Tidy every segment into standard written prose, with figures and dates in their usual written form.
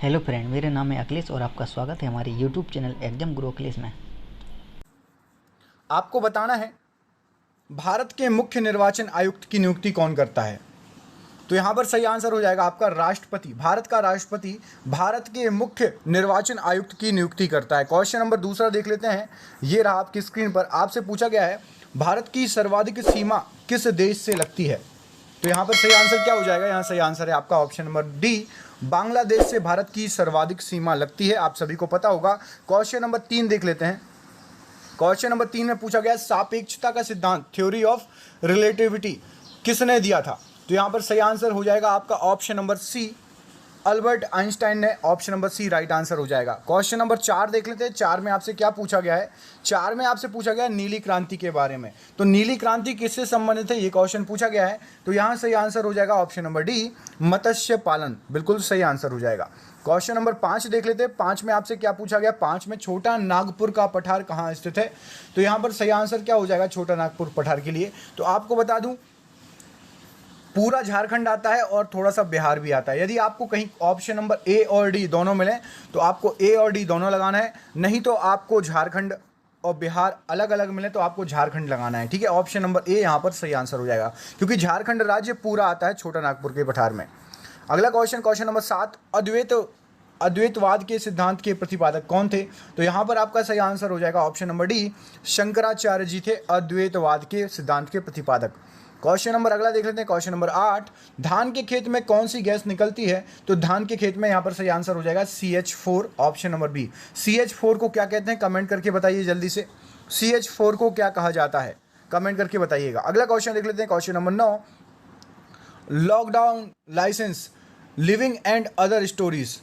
Hello friend, मेरा नाम है अखिलेश और आपका स्वागत है हमारे यूट्यूब चैनल एग्जाम गुरु अखिलेश में। आपको बताना है भारत के मुख्य निर्वाचन आयुक्त की नियुक्ति कौन करता है। तो यहाँ पर सही आंसर हो जाएगा आपका राष्ट्रपति। भारत का राष्ट्रपति भारत के मुख्य निर्वाचन आयुक्त की नियुक्ति करता है। क्वेश्चन नंबर दूसरा देख लेते हैं। ये रहा आपकी स्क्रीन पर। आपसे पूछा गया है भारत की सर्वाधिक सीमा किस देश से लगती है। तो यहाँ पर सही आंसर क्या हो जाएगा। यहाँ सही आंसर है आपका ऑप्शन नंबर डी, बांग्लादेश से भारत की सर्वाधिक सीमा लगती है। आप सभी को पता होगा। क्वेश्चन नंबर 3 देख लेते हैं। क्वेश्चन नंबर 3 में पूछा गया सापेक्षता का सिद्धांत, थ्योरी ऑफ रिलेटिविटी, किसने दिया था। तो यहाँ पर सही आंसर हो जाएगा आपका option number C, Albert Einstein ने। Option number C right answer हो जाएगा। क्वेश्चन नंबर 4 देख लेते हैं। 4 में आपसे क्या पूछा गया है। 4 में आपसे पूछा गया है नीली क्रांति के बारे में। तो नीली क्रांति किससे संबंधित है, ये क्वेश्चन पूछा गया है। तो यहाँ सही आंसर हो जाएगा ऑप्शन नंबर डी, मत्स्य पालन। बिल्कुल सही आंसर हो जाएगा। क्वेश्चन नंबर 5 देख लेते हैं। 5 में आपसे क्या पूछा गया। 5 में छोटा नागपुर का पठार कहाँ स्थित है। तो यहाँ पर सही आंसर क्या हो जाएगा छोटा नागपुर पठार के लिए। तो आपको बता दूं पूरा झारखंड आता है और थोड़ा सा बिहार भी आता है। यदि आपको कहीं ऑप्शन नंबर ए और डी दोनों मिले तो आपको ए और डी दोनों लगाना है, नहीं तो आपको झारखंड और बिहार अलग अलग मिले तो आपको झारखंड लगाना है। ठीक है, ऑप्शन नंबर ए यहाँ पर सही आंसर हो जाएगा, क्योंकि झारखंड राज्य पूरा आता है छोटा नागपुर के पठार में। अगला क्वेश्चन, क्वेश्चन नंबर 7, अद्वैतवाद के सिद्धांत के प्रतिपादक कौन थे। तो यहाँ पर आपका सही आंसर हो जाएगा option number D, Shankaracharya ji थे अद्वैतवाद के सिद्धांत के प्रतिपादक। क्वेश्चन नंबर अगला देख लेते हैं। क्वेश्चन नंबर 8, धान के खेत में कौन सी गैस निकलती है। तो धान के खेत में यहाँ पर सही आंसर हो जाएगा CH4, option number B. CH4 को क्या कहते हैं, कमेंट करके बताइए जल्दी से। CH4 को क्या कहा जाता है, कमेंट करके बताइएगा। अगला क्वेश्चन देख लेते हैं। Question number 9, lockdown licence, living and other stories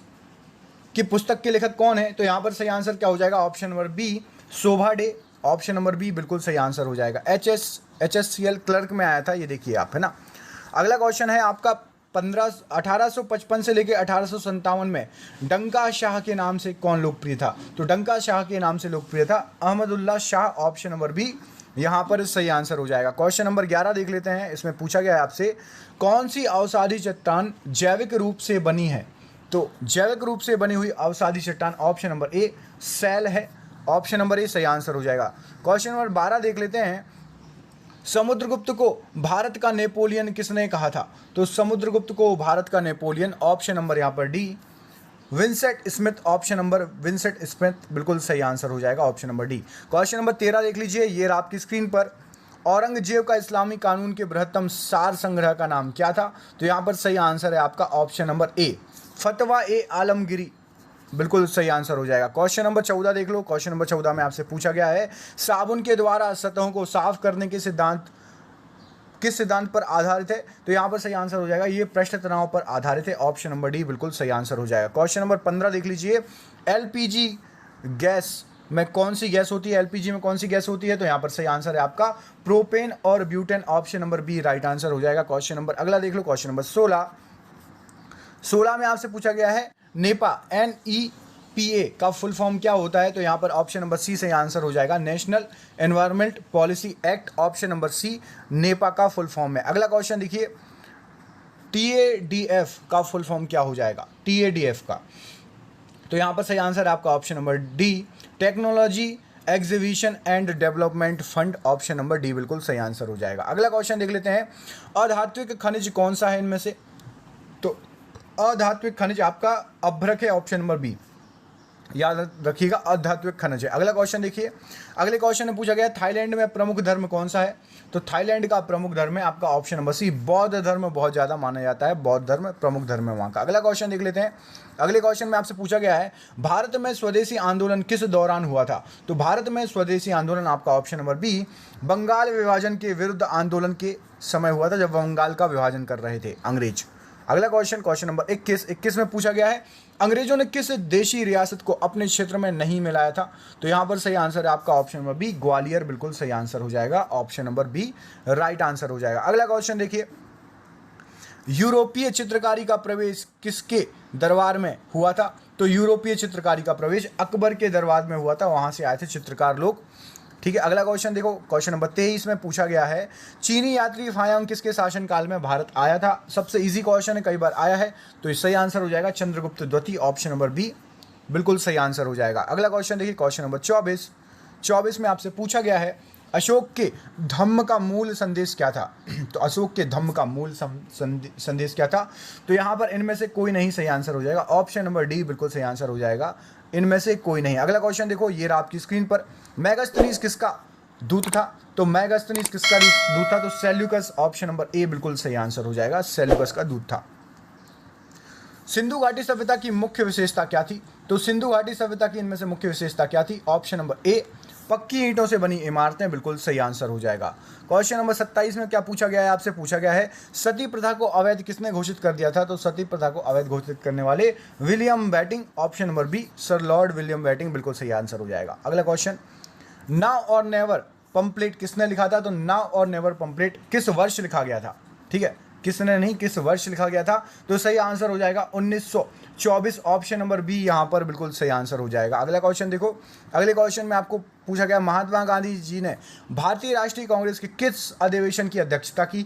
की पुस्तक के लेखक कौन है। तो यहाँ पर सही आंसर क्या हो जाएगा, ऑप्शन नंबर बी, शोभा डे। ऑप्शन नंबर बी बिल्कुल सही आंसर हो जाएगा। HSCL क्लर्क में आया था, ये देखिए आप, है ना। अगला क्वेश्चन है आपका 1855 से लेकर 1857 में डंका शाह के नाम से कौन लोकप्रिय था। तो डंका शाह के नाम से लोकप्रिय था Ahmadullah Shah. Option number B यहाँ पर सही आंसर हो जाएगा। क्वेश्चन नंबर 11 देख लेते हैं। इसमें पूछा गया है आपसे कौन सी अवसादी चट्टान जैविक रूप से बनी है। तो जैविक रूप से बनी हुई अवसादी चट्टान ऑप्शन नंबर ए सैल है। ऑप्शन नंबर ए सही आंसर हो जाएगा। क्वेश्चन नंबर 12 देख लेते हैं। समुद्रगुप्त को भारत का नेपोलियन किसने कहा था। तो समुद्रगुप्त को भारत का नेपोलियन, ऑप्शन नंबर यहाँ पर D, Vincent Smith. Option number Vincent Smith बिल्कुल सही आंसर हो जाएगा, option number D. Question number 13 देख लीजिए। ये रहा आपकी स्क्रीन पर। औरंगजेब का इस्लामी कानून के बृहत्तम सार संग्रह का नाम क्या था। तो यहाँ पर सही आंसर है आपका ऑप्शन नंबर ए, फतवा ए आलमगिरी। बिल्कुल सही आंसर हो जाएगा। क्वेश्चन नंबर 14 देख लो। क्वेश्चन नंबर 14 में आपसे पूछा गया है साबुन के द्वारा सतहों को साफ करने के सिद्धांत किस सिद्धांत पर आधारित है। तो यहाँ पर सही आंसर हो जाएगा ये पृष्ठ तनाव पर आधारित है। ऑप्शन नंबर डी बिल्कुल सही आंसर हो जाएगा। क्वेश्चन नंबर 15 देख लीजिए। LPG गैस में कौन सी गैस होती है, LPG में कौन सी गैस होती है। तो यहाँ पर सही आंसर है आपका प्रोपेन और butane. Option number B right answer हो जाएगा। क्वेश्चन नंबर अगला देख लो। क्वेश्चन नंबर 16 में आपसे पूछा गया है नेपा, NEPA का फुल फॉर्म क्या होता है। तो यहाँ पर ऑप्शन नंबर सी सही आंसर हो जाएगा, national environment policy act. Option number C NEPA का फुल फॉर्म है। अगला क्वेश्चन देखिए, TADF का फुल फॉर्म क्या हो जाएगा, TADF का। तो यहाँ पर सही आंसर है आपका option number D, technology exhibition and development fund. Option number D बिल्कुल सही आंसर हो जाएगा। अगला क्वेश्चन देख लेते हैं। अधात्विक खनिज कौन सा है इनमें से। तो अधात्विक खनिज आपका अभ्रक है, ऑप्शन नंबर बी, याद रखिएगा अधात्विक खनिज है। अगला क्वेश्चन देखिए। अगले क्वेश्चन में पूछा गया थाईलैंड में प्रमुख धर्म कौन सा है। तो थाईलैंड का प्रमुख धर्म है आपका ऑप्शन नंबर सी, बौद्ध धर्म बहुत ज़्यादा माना जाता है, बौद्ध धर्म प्रमुख धर्म है वहाँ का। अगला क्वेश्चन देख लेते हैं। अगले क्वेश्चन में आपसे पूछा गया है भारत में स्वदेशी आंदोलन किस दौरान हुआ था। तो भारत में स्वदेशी आंदोलन आपका ऑप्शन नंबर बी, बंगाल विभाजन के विरुद्ध आंदोलन के समय हुआ था, जब बंगाल का विभाजन कर रहे थे अंग्रेज। अगला क्वेश्चन, क्वेश्चन नंबर 21 में पूछा गया है अंग्रेजों ने किस देशी रियासत को अपने क्षेत्र में नहीं मिलाया था। तो यहाँ पर सही आंसर है आपका ऑप्शन नंबर बी, ग्वालियर। बिल्कुल सही आंसर हो जाएगा, option number B right answer हो जाएगा। अगला क्वेश्चन देखिए, यूरोपीय चित्रकारी का प्रवेश किसके दरबार में हुआ था। तो यूरोपीय चित्रकारी का प्रवेश अकबर के दरबार में हुआ था, वहाँ से आए थे चित्रकार लोग। ठीक है। अगला क्वेश्चन देखो, क्वेश्चन नंबर 23 में पूछा गया है, चीनी यात्री फायांग किसके शासनकाल में भारत आया था। सबसे इजी क्वेश्चन है, कई बार आया है, तो इस सही आंसर हो जाएगा चंद्रगुप्त द्वितीय, ऑप्शन नंबर बी बिल्कुल सही आंसर हो जाएगा। अगला क्वेश्चन देखिए, क्वेश्चन नंबर 24 में आपसे पूछा गया है, अशोक के धम्म का मूल संदेश क्या था। तो अशोक के धम्म का मूल संदेश क्या था। तो यहाँ पर इनमें से कोई नहीं सही आंसर हो जाएगा, ऑप्शन नंबर डी बिल्कुल सही आंसर हो जाएगा, इनमें से कोई नहीं। अगला क्वेश्चन देखो, ये रहा आपकी स्क्रीन पर, मेगास्थनीज किसका दूत था। तो मेगास्थनीज किसका दूत था, तो सेल्यूकस, ऑप्शन नंबर ए बिल्कुल सही आंसर हो जाएगा, सेल्यूकस का दूत था। सिंधु घाटी सभ्यता की मुख्य विशेषता क्या थी। तो सिंधु घाटी सभ्यता की इनमें से मुख्य विशेषता क्या थी, ऑप्शन नंबर ए पक्की ईंटों से बनी इमारतें, बिल्कुल सही आंसर हो जाएगा। क्वेश्चन नंबर 27 में क्या पूछा गया है, आपसे पूछा गया है, सती प्रथा को अवैध किसने घोषित कर दिया था। तो सती प्रथा को अवैध घोषित करने वाले William Bentinck, option number B sir lord William Bentinck, बिल्कुल सही आंसर हो जाएगा। अगला question, now or never pamphlet किसने लिखा था। तो नाउ और नेवर पंपलेट किस वर्ष लिखा गया था, ठीक है, किसने नहीं, किस वर्ष लिखा गया था। तो सही आंसर हो जाएगा 1924, ऑप्शन नंबर बी यहाँ पर बिल्कुल सही आंसर हो जाएगा। अगला क्वेश्चन देखो, अगले क्वेश्चन में आपको पूछा गया, महात्मा गांधी जी ने भारतीय राष्ट्रीय कांग्रेस के किस अधिवेशन की अध्यक्षता की।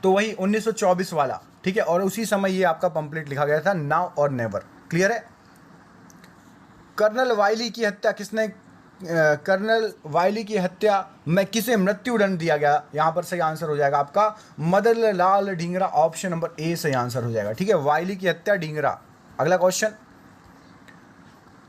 तो वही 1924 वाला, ठीक है, और उसी समय ये आपका पंपलेट लिखा गया था, नाउ और नेवर। क्लियर है। कर्नल वाइली की हत्या किसने, कर्नल वाइली की हत्या में किसे मृत्युदंड दिया गया। यहाँ पर सही आंसर हो जाएगा आपका मदन लाल ढींगरा, ऑप्शन नंबर ए सही आंसर हो जाएगा, ठीक है, वाइली की हत्या ढींगरा। अगला क्वेश्चन,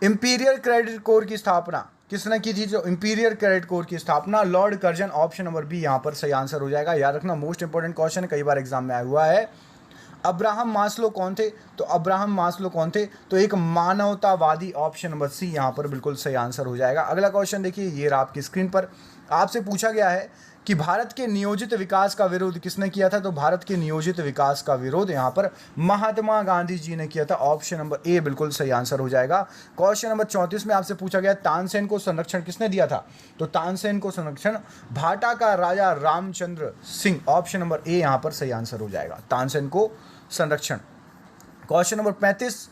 इंपीरियल क्रेडिट कोर की स्थापना किसने की थी। जो इंपीरियल क्रेडिट कोर की स्थापना lord Curzon, option number B यहाँ पर सही आंसर हो जाएगा। याद रखना, मोस्ट इंपोर्टेंट क्वेश्चन, कई बार एग्जाम में आया हुआ है। अब्राहम मास्लो कौन थे। तो अब्राहम मास्लो कौन थे, तो एक मानवतावादी, ऑप्शन नंबर सी यहाँ पर बिल्कुल सही आंसर हो जाएगा। अगला क्वेश्चन देखिए, ये रहा आपकी स्क्रीन पर, आपसे पूछा गया है कि भारत के नियोजित विकास का विरोध किसने किया था। तो भारत के नियोजित विकास का विरोध यहाँ पर महात्मा गांधी जी ने किया था, ऑप्शन नंबर ए बिल्कुल सही आंसर हो जाएगा। क्वेश्चन नंबर 34 में आपसे पूछा गया, तानसेन को संरक्षण किसने दिया था। तो तानसेन को संरक्षण भाटा का Raja Ramchandra Singh, option number A यहाँ पर सही आंसर हो जाएगा, तानसेन को संरक्षण। क्वेश्चन नंबर 35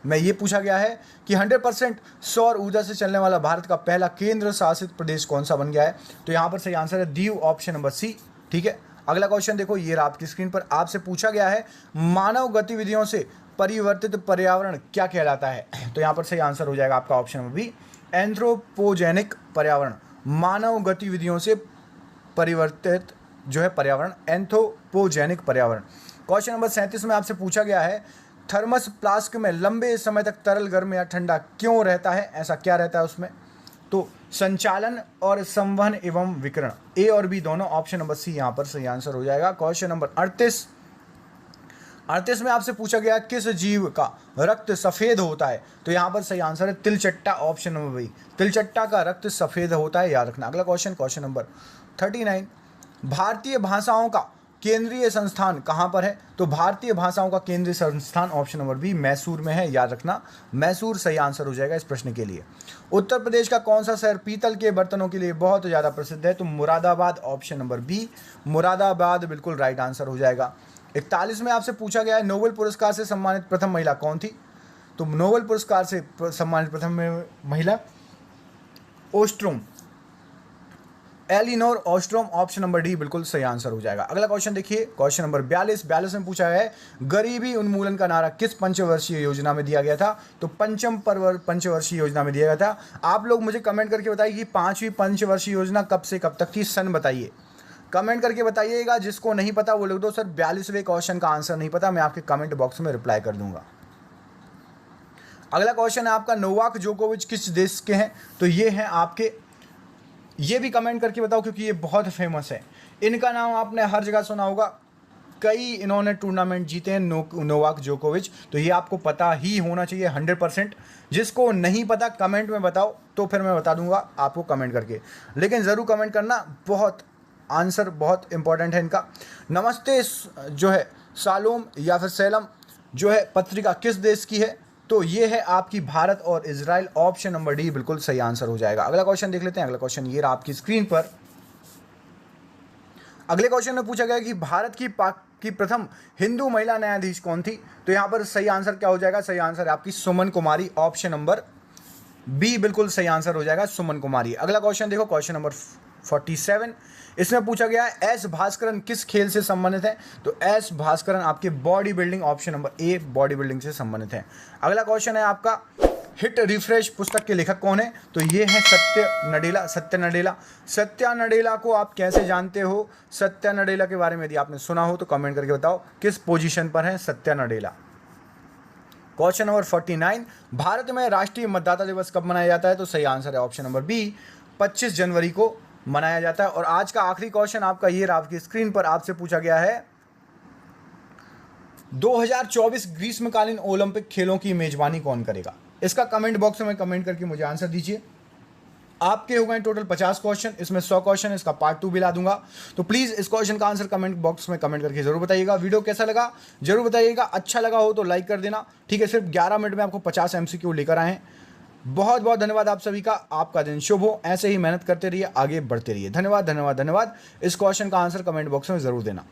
में ये पूछा गया है कि 100% सौर ऊर्जा से चलने वाला भारत का पहला केंद्र शासित प्रदेश कौन सा बन गया है। तो यहाँ पर सही आंसर है दीव, ऑप्शन नंबर सी, ठीक है। अगला क्वेश्चन देखो, ये रहा आपकी स्क्रीन पर, आपसे पूछा गया है, मानव गतिविधियों से परिवर्तित पर्यावरण क्या कहलाता है। तो यहाँ पर सही आंसर हो जाएगा आपका ऑप्शन नंबर बी एंथ्रोपोजेनिक पर्यावरण, मानव गतिविधियों से परिवर्तित जो है पर्यावरण, एंथ्रोपोजेनिक पर्यावरण। क्वेश्चन नंबर 37 में आपसे पूछा गया है, थर्मस फ्लास्क में लंबे समय तक तरल गर्म या ठंडा क्यों रहता है, ऐसा क्या रहता है उसमें। तो संचालन और संवहन एवं विकिरण, ए और बी दोनों, ऑप्शन नंबर सी यहाँ पर सही आंसर हो जाएगा। क्वेश्चन नंबर 38 में आपसे पूछा गया, किस जीव का रक्त सफ़ेद होता है। तो यहाँ पर सही आंसर है तिलचट्टा, ऑप्शन नंबर बी, तिलचट्टा का रक्त सफ़ेद होता है, याद रखना। अगला क्वेश्चन, क्वेश्चन नंबर 39, भारतीय भाषाओं का केंद्रीय संस्थान कहाँ पर है। तो भारतीय भाषाओं का केंद्रीय संस्थान, ऑप्शन नंबर बी मैसूर में है, याद रखना, मैसूर सही आंसर हो जाएगा इस प्रश्न के लिए। उत्तर प्रदेश का कौन सा शहर पीतल के बर्तनों के लिए बहुत ज़्यादा प्रसिद्ध है। तो Moradabad, option number B Moradabad बिल्कुल राइट आंसर हो जाएगा। 41 में आपसे पूछा गया है, नोबेल पुरस्कार से सम्मानित प्रथम महिला कौन थी। तो नोबेल पुरस्कार से सम्मानित प्रथम महिला ओस्ट्रोम, एलिनोर ओस्ट्रोम, ऑप्शन नंबर डी बिल्कुल सही आंसर हो जाएगा। अगला क्वेश्चन देखिए, क्वेश्चन नंबर 42 में पूछा है, गरीबी उन्मूलन का नारा किस पंचवर्षीय योजना में दिया गया था। तो पंचम पंचवर्षीय योजना में दिया गया था। आप लोग मुझे कमेंट करके बताइए कि 5वीं पंचवर्षीय योजना कब से कब तक थी, सन बताइए, कमेंट करके बताइएगा। जिसको नहीं पता वो लिख दो, सर 42वें क्वेश्चन का आंसर नहीं पता, मैं आपके कमेंट बॉक्स में रिप्लाई कर दूंगा। अगला क्वेश्चन है आपका, नोवाक जोकोविच किस देश के हैं। तो ये हैं आपके, ये भी कमेंट करके बताओ क्योंकि ये बहुत फेमस है। इनका नाम आपने हर जगह सुना होगा, कई इन्होंने टूर्नामेंट जीते हैं, नोवाक जोकोविच, तो ये आपको पता ही होना चाहिए 100%। जिसको नहीं पता कमेंट में बताओ, तो फिर मैं बता दूंगा आपको कमेंट करके, लेकिन ज़रूर कमेंट करना, बहुत आंसर बहुत इंपॉर्टेंट है इनका। नमस्ते जो है सालोम या फिर सैलम जो है पत्रिका किस देश की है। तो ये है आपकी भारत और इजराइल, ऑप्शन नंबर डी बिल्कुल सही आंसर हो जाएगा। अगला क्वेश्चन देख लेते हैं। अगला क्वेश्चन ये रहा आपकी स्क्रीन पर। अगले क्वेश्चन में पूछा गया कि भारत की प्रथम हिंदू महिला न्यायाधीश कौन थी। तो यहाँ पर सही आंसर क्या हो जाएगा, सही आंसर है आपकी सुमन कुमारी, ऑप्शन नंबर बी बिल्कुल सही आंसर हो जाएगा, सुमन कुमारी। अगला क्वेश्चन देखो, क्वेश्चन नंबर 47। इसमें पूछा गया है एस भास्करन किस खेल से संबंधित है? तो एस भास्करन आपके body building, option number a body building से संबंधित है। अगला क्वेश्चन है आपका, हिट रिफ्रेश पुस्तक के लेखक कौन है? तो ये है सत्य नडेला। सत्य नडेला, सत्या नडेला को आप कैसे जानते हो? सत्या नडेला के बारे में यदि आपने सुना हो तो कमेंट करके बताओ किस पोजीशन पर है सत्या नडेला। क्वेश्चन नंबर 49, भारत में राष्ट्रीय मतदाता दिवस कब मनाया जाता है? तो सही आंसर है ऑप्शन नंबर बी, 25 जनवरी को मनाया जाता है। और आज का आखिरी क्वेश्चन आपका ये रहा, आपकी स्क्रीन पर आपसे पूछा गया है 2024 ग्रीष्मकालीन ओलंपिक खेलों की मेजबानी कौन करेगा? इसका कमेंट बॉक्स में कमेंट करके मुझे आंसर दीजिए। आपके हो गए टोटल 50 क्वेश्चन, इसमें 100 क्वेश्चन, इसका पार्ट 2 भी ला दूंगा। तो प्लीज़ इस क्वेश्चन का आंसर कमेंट बॉक्स में कमेंट करके जरूर बताइएगा। वीडियो कैसा लगा जरूर बताइएगा, अच्छा लगा हो तो लाइक कर देना, ठीक है। सिर्फ 11 मिनट में आपको 50 MCQ लेकर आए हैं। बहुत बहुत धन्यवाद आप सभी का, आपका दिन शुभ हो, ऐसे ही मेहनत करते रहिए, आगे बढ़ते रहिए। धन्यवाद धन्यवाद धन्यवाद। इस क्वेश्चन का आंसर कमेंट बॉक्स में जरूर देना।